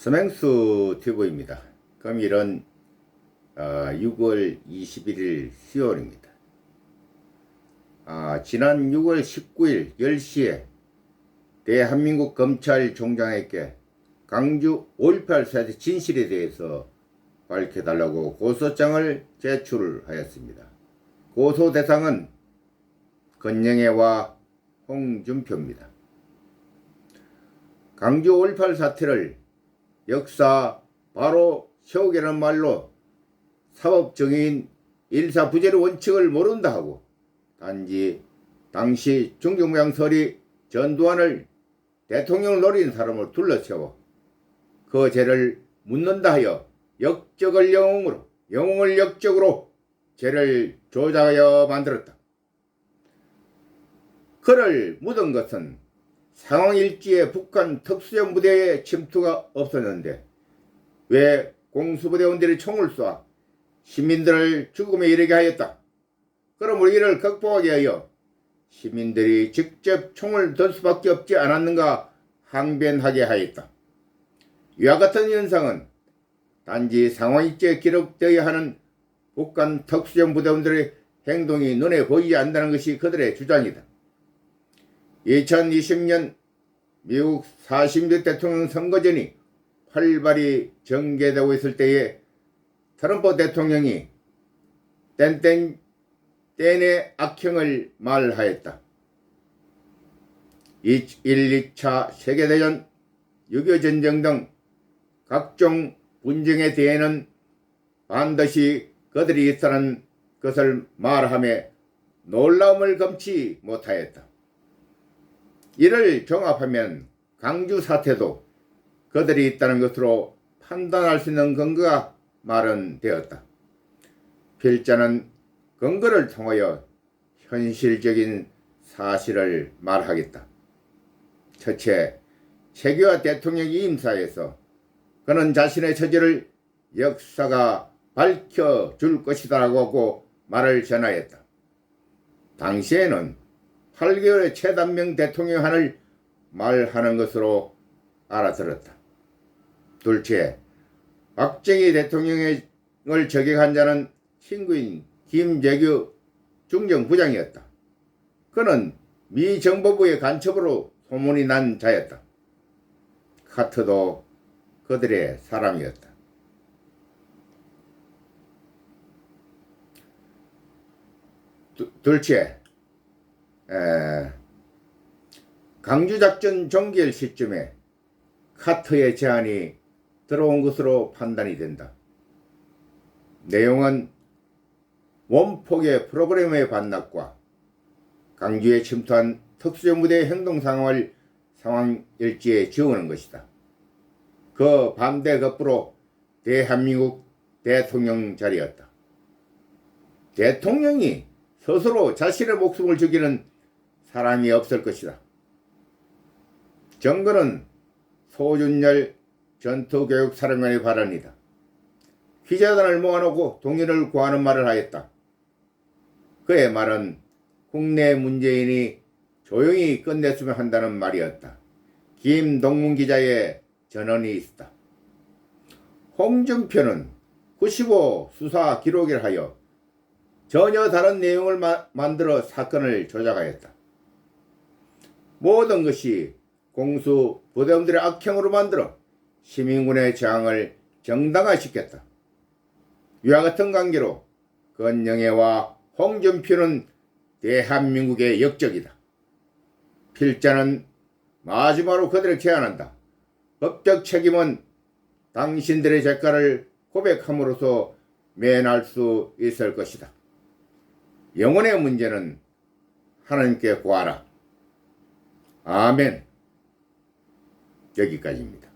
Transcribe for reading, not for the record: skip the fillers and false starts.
서맹수 튜브입니다. 금일은 6월 21일 수요일입니다. 지난 6월 19일 10시에 대한민국 검찰총장에게 강주 5.18 사태 진실에 대해서 밝혀달라고 고소장을 제출하였습니다. 고소 대상은 건영애와 홍준표입니다. 강주 5.18 사태를 역사 바로 세우기라는 말로 사법정의인 일사부재의 원칙을 모른다 하고 단지 당시 중경무양설이 전두환을 대통령을 노린 사람을 둘러세워 그 죄를 묻는다 하여 역적을 영웅으로 영웅을 역적으로 죄를 조작하여 만들었다. 그를 묻은 것은 상황일지에 북한 특수전 부대의 침투가 없었는데 왜 공수부대원들이 총을 쏴 시민들을 죽음에 이르게 하였다. 그러므로 이를 극복하기 위하여 시민들이 직접 총을 들 수밖에 없지 않았는가 항변하게 하였다. 이와 같은 현상은 단지 상황일지에 기록되어야 하는 북한 특수전 부대원들의 행동이 눈에 보이지 않는다는 것이 그들의 주장이다. 2020년 미국 40대 대통령 선거전이 활발히 전개되고 있을 때에 트럼프 대통령이 땐의 악행을 말하였다. 1, 2차 세계대전, 6.25 전쟁 등 각종 분쟁에 대해는 반드시 그들이 있다는 것을 말하며 놀라움을 금치 못하였다. 이를 종합하면 강주 사태도 그들이 있다는 것으로 판단할 수 있는 근거가 마련되었다. 필자는 근거를 통하여 현실적인 사실을 말하겠다. 첫째, 최규하 대통령 임사에서 그는 자신의 처지를 역사가 밝혀줄 것이다라고 하고 말을 전하였다. 당시에는 8개월의 최단명 대통령한을 말하는 것으로 알아들었다. 둘째, 박정희 대통령을 저격한 자는 친구인 김재규 중정부장이었다. 그는 미 정보부의 간첩으로 소문이 난 자였다. 카트도 그들의 사람이었다. 둘째, 강주작전 종결 시점에 카트의 제안이 들어온 것으로 판단이 된다. 내용은 원폭의 프로그램의 반납과 강주에 침투한 특수전부대의 행동 상황일지에 지원한 것이다. 그 반대 급부로 대한민국 대통령 자리였다. 대통령이 스스로 자신의 목숨을 죽이는 사람이 없을 것이다. 정거는 소준열 전투교육사령관의 발언이다. 기자단을 모아놓고 동의를 구하는 말을 하였다. 그의 말은 국내 문재인이 조용히 끝냈으면 한다는 말이었다. 김동문 기자의 전언이 있었다. 홍준표는 95 수사 기록을 하여 전혀 다른 내용을 만들어 사건을 조작하였다. 모든 것이 공수 부대원들의 악행으로 만들어 시민군의 저항을 정당화시켰다. 이와 같은 관계로 건영애와 홍준표는 대한민국의 역적이다. 필자는 마지막으로 그들을 제안한다. 법적 책임은 당신들의 죄가를 고백함으로써 면할 수 있을 것이다. 영혼의 문제는 하나님께 구하라. 아멘. 여기까지입니다.